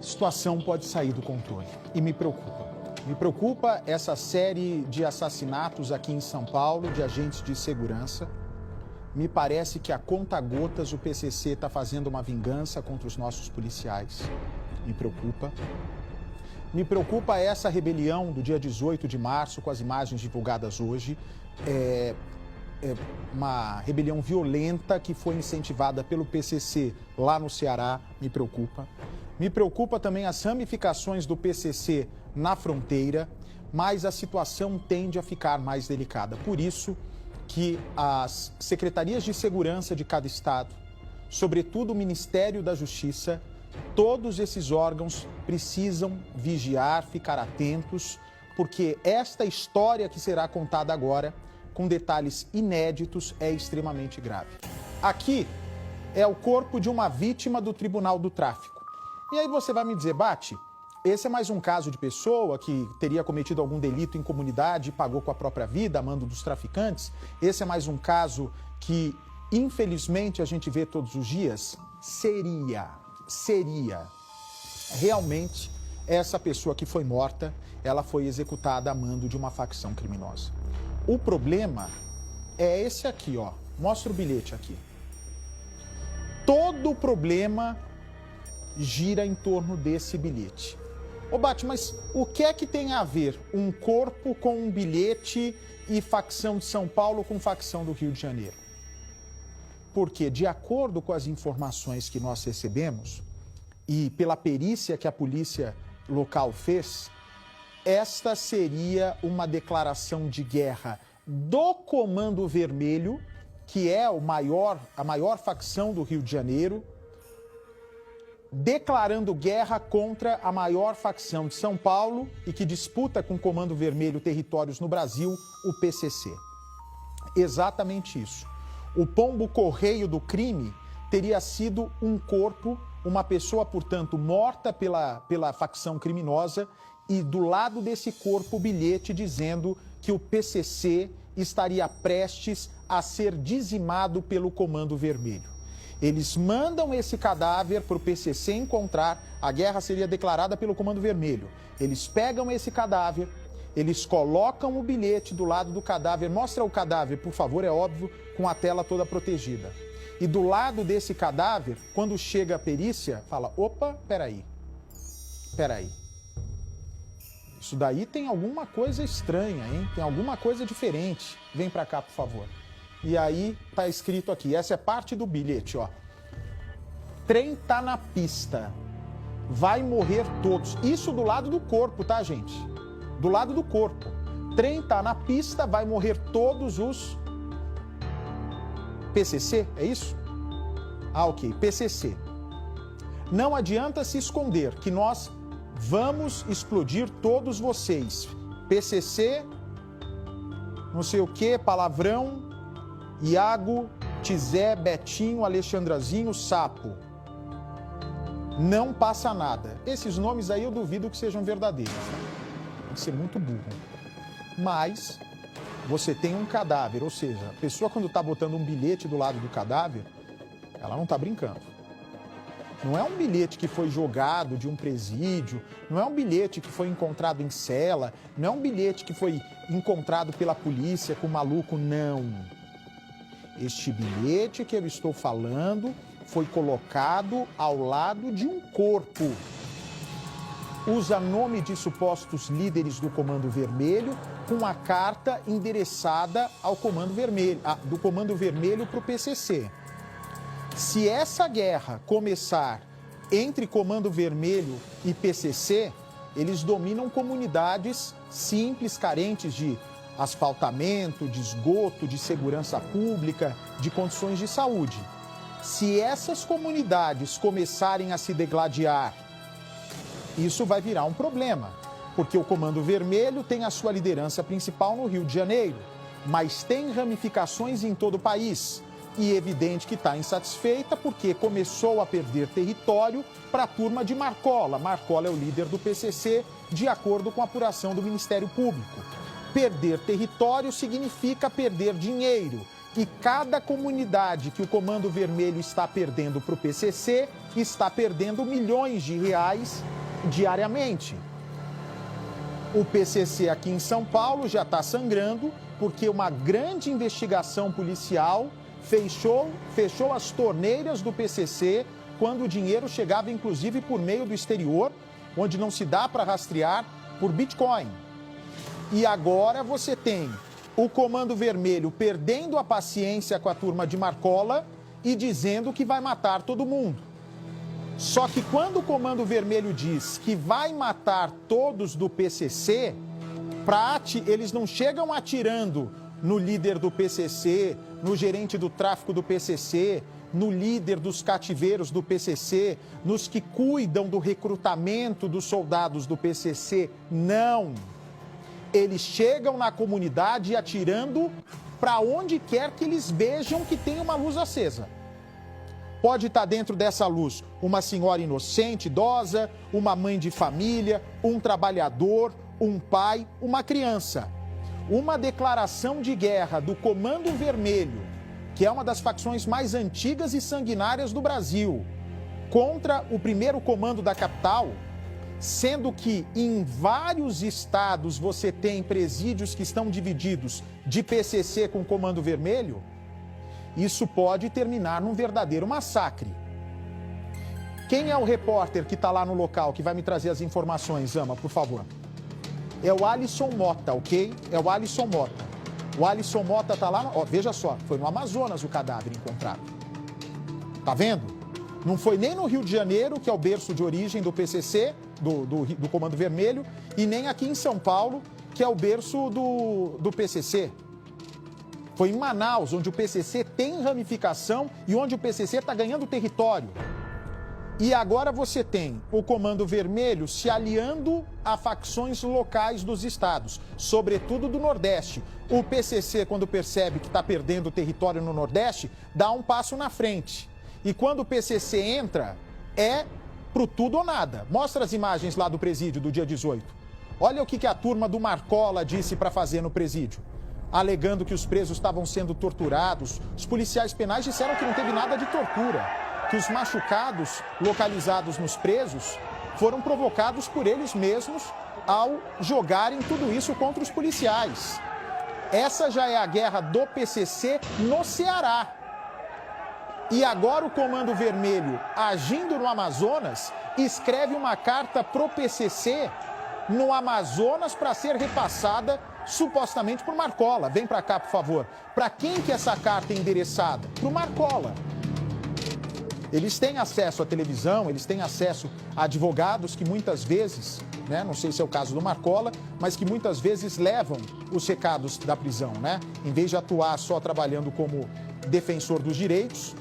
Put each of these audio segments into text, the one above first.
situação pode sair do controle e me preocupa. Me preocupa essa série de assassinatos aqui em São Paulo de agentes de segurança. Me parece que a conta-gotas o PCC está fazendo uma vingança contra os nossos policiais. Me preocupa. Me preocupa essa rebelião do dia 18 de março, com as imagens divulgadas hoje. Uma rebelião violenta que foi incentivada pelo PCC lá no Ceará. Me preocupa. Me preocupa também as ramificações do PCC na fronteira, mas a situação tende a ficar mais delicada. Por isso que as secretarias de segurança de cada estado, sobretudo o Ministério da Justiça, todos esses órgãos precisam vigiar, ficar atentos, porque esta história que será contada agora, com detalhes inéditos, é extremamente grave. Aqui é o corpo de uma vítima do Tribunal do Tráfico. E aí você vai me dizer, Bate, esse é mais um caso de pessoa que teria cometido algum delito em comunidade e pagou com a própria vida, a mando dos traficantes? Esse é mais um caso que, infelizmente, a gente vê todos os dias? Seria. Realmente, essa pessoa que foi morta, ela foi executada a mando de uma facção criminosa. O problema é esse aqui, ó. Mostra o bilhete aqui. Todo o problema gira em torno desse bilhete. Ô Bate, mas o que é que tem a ver um corpo com um bilhete e facção de São Paulo com facção do Rio de Janeiro? Porque, de acordo com as informações que nós recebemos e pela perícia que a polícia local fez, esta seria uma declaração de guerra do Comando Vermelho, que é a maior facção do Rio de Janeiro, declarando guerra contra a maior facção de São Paulo e que disputa com o Comando Vermelho territórios no Brasil, o PCC. Exatamente isso. O pombo-correio do crime teria sido um corpo, uma pessoa, portanto, morta pela facção criminosa e do lado desse corpo o bilhete dizendo que o PCC estaria prestes a ser dizimado pelo Comando Vermelho. Eles mandam esse cadáver para o PCC encontrar, a guerra seria declarada pelo Comando Vermelho. Eles pegam esse cadáver, eles colocam o bilhete do lado do cadáver, mostra o cadáver, por favor, é óbvio, com a tela toda protegida. E do lado desse cadáver, quando chega a perícia, fala, opa, peraí. Isso daí tem alguma coisa estranha, hein? Tem alguma coisa diferente. Vem para cá, por favor. E aí tá escrito aqui, essa é parte do bilhete, ó. Trem tá na pista, vai morrer todos. Isso do lado do corpo, tá, gente? Do lado do corpo. Trem tá na pista, vai morrer todos os... PCC, é isso? Ah, ok, PCC. Não adianta se esconder que nós vamos explodir todos vocês. PCC, não sei o que, palavrão... Iago, Tizé, Betinho, Alexandrazinho, Sapo. Não passa nada. Esses nomes aí eu duvido que sejam verdadeiros. Né? Tem que ser muito burro. Mas você tem um cadáver, ou seja, a pessoa quando está botando um bilhete do lado do cadáver, ela não está brincando. Não é um bilhete que foi jogado de um presídio, não é um bilhete que foi encontrado em cela, não é um bilhete que foi encontrado pela polícia com o maluco, não. Este bilhete que eu estou falando foi colocado ao lado de um corpo. Usa nome de supostos líderes do Comando Vermelho com a carta endereçada ao Comando Vermelho, do Comando Vermelho para o PCC. Se essa guerra começar entre Comando Vermelho e PCC, eles dominam comunidades simples, carentes de asfaltamento, de esgoto, de segurança pública, de condições de saúde. Se essas comunidades começarem a se degladiar, isso vai virar um problema, porque o Comando Vermelho tem a sua liderança principal no Rio de Janeiro, mas tem ramificações em todo o país. E é evidente que está insatisfeita porque começou a perder território para a turma de Marcola. Marcola é o líder do PCC, de acordo com a apuração do Ministério Público. Perder território significa perder dinheiro. E cada comunidade que o Comando Vermelho está perdendo para o PCC está perdendo milhões de reais diariamente. O PCC aqui em São Paulo já está sangrando porque uma grande investigação policial fechou as torneiras do PCC quando o dinheiro chegava inclusive por meio do exterior, onde não se dá para rastrear por Bitcoin. E agora você tem o Comando Vermelho perdendo a paciência com a turma de Marcola e dizendo que vai matar todo mundo. Só que quando o Comando Vermelho diz que vai matar todos do PCC, eles não chegam atirando no líder do PCC, no gerente do tráfico do PCC, no líder dos cativeiros do PCC, nos que cuidam do recrutamento dos soldados do PCC. Não! Eles chegam na comunidade atirando para onde quer que eles vejam que tem uma luz acesa. Pode estar dentro dessa luz uma senhora inocente, idosa, uma mãe de família, um trabalhador, um pai, uma criança. Uma declaração de guerra do Comando Vermelho, que é uma das facções mais antigas e sanguinárias do Brasil, contra o primeiro comando da capital, sendo que em vários estados você tem presídios que estão divididos de PCC com Comando Vermelho, isso pode terminar num verdadeiro massacre. Quem é o repórter que está lá no local, que vai me trazer as informações, Ama, por favor? É o Alisson Mota, ok? É o Alisson Mota. O Alisson Mota está lá, ó, veja só, foi no Amazonas o cadáver encontrado. Tá vendo? Não foi nem no Rio de Janeiro, que é o berço de origem do PCC, do Comando Vermelho, e nem aqui em São Paulo, que é o berço do PCC. Foi em Manaus, onde o PCC tem ramificação e onde o PCC está ganhando território. E agora você tem o Comando Vermelho se aliando a facções locais dos estados, sobretudo do Nordeste. O PCC, quando percebe que está perdendo território no Nordeste, dá um passo na frente. E quando o PCC entra, é pro tudo ou nada. Mostra as imagens lá do presídio do dia 18. Olha o que a turma do Marcola disse para fazer no presídio. Alegando que os presos estavam sendo torturados. Os policiais penais disseram que não teve nada de tortura. Que os machucados localizados nos presos foram provocados por eles mesmos ao jogarem tudo isso contra os policiais. Essa já é a guerra do PCC no Ceará. E agora o Comando Vermelho, agindo no Amazonas, escreve uma carta pro PCC no Amazonas para ser repassada supostamente por Marcola. Vem para cá, por favor. Para quem que essa carta é endereçada? Pro Marcola. Eles têm acesso à televisão, eles têm acesso a advogados que muitas vezes, né, não sei se é o caso do Marcola, mas que muitas vezes levam os recados da prisão, né? Em vez de atuar só trabalhando como defensor dos direitos,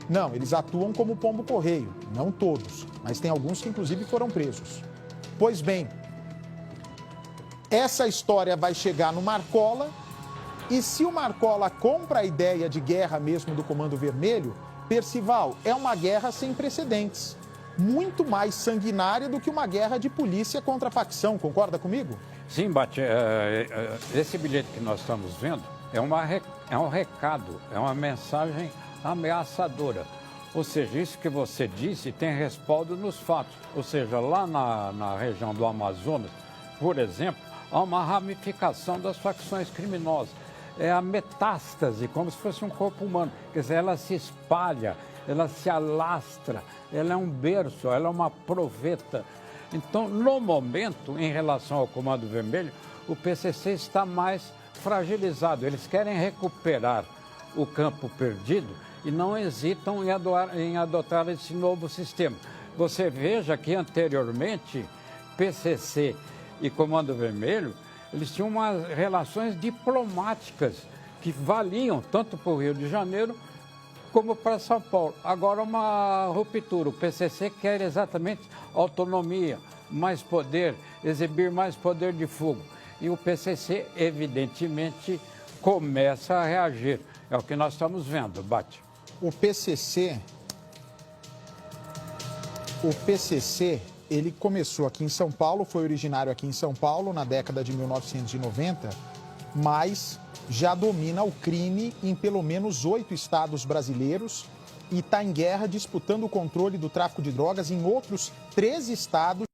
não, eles atuam como pombo-correio, não todos, mas tem alguns que inclusive foram presos. Pois bem, essa história vai chegar no Marcola e se o Marcola compra a ideia de guerra mesmo do Comando Vermelho, Percival, é uma guerra sem precedentes, muito mais sanguinária do que uma guerra de polícia contra a facção, concorda comigo? Sim, Bate, esse bilhete que nós estamos vendo é um recado, é uma mensagem ameaçadora. Ou seja, isso que você disse tem respaldo nos fatos. Ou seja, lá na região do Amazonas, por exemplo, há uma ramificação das facções criminosas. É a metástase, como se fosse um corpo humano. Quer dizer, ela se espalha, ela se alastra, ela é um berço, ela é uma proveta. Então, no momento, em relação ao Comando Vermelho, o PCC está mais fragilizado. Eles querem recuperar o campo perdido e não hesitam em adotar esse novo sistema. Você veja que anteriormente, PCC e Comando Vermelho, eles tinham umas relações diplomáticas que valiam tanto para o Rio de Janeiro como para São Paulo. Agora uma ruptura. O PCC quer exatamente autonomia, mais poder, exibir mais poder de fogo. E o PCC, evidentemente, começa a reagir. É o que nós estamos vendo, Bate. O PCC, ele começou aqui em São Paulo, foi originário aqui em São Paulo na década de 1990 mas já domina o crime em pelo menos 8 estados brasileiros e está em guerra disputando o controle do tráfico de drogas em outros 13 estados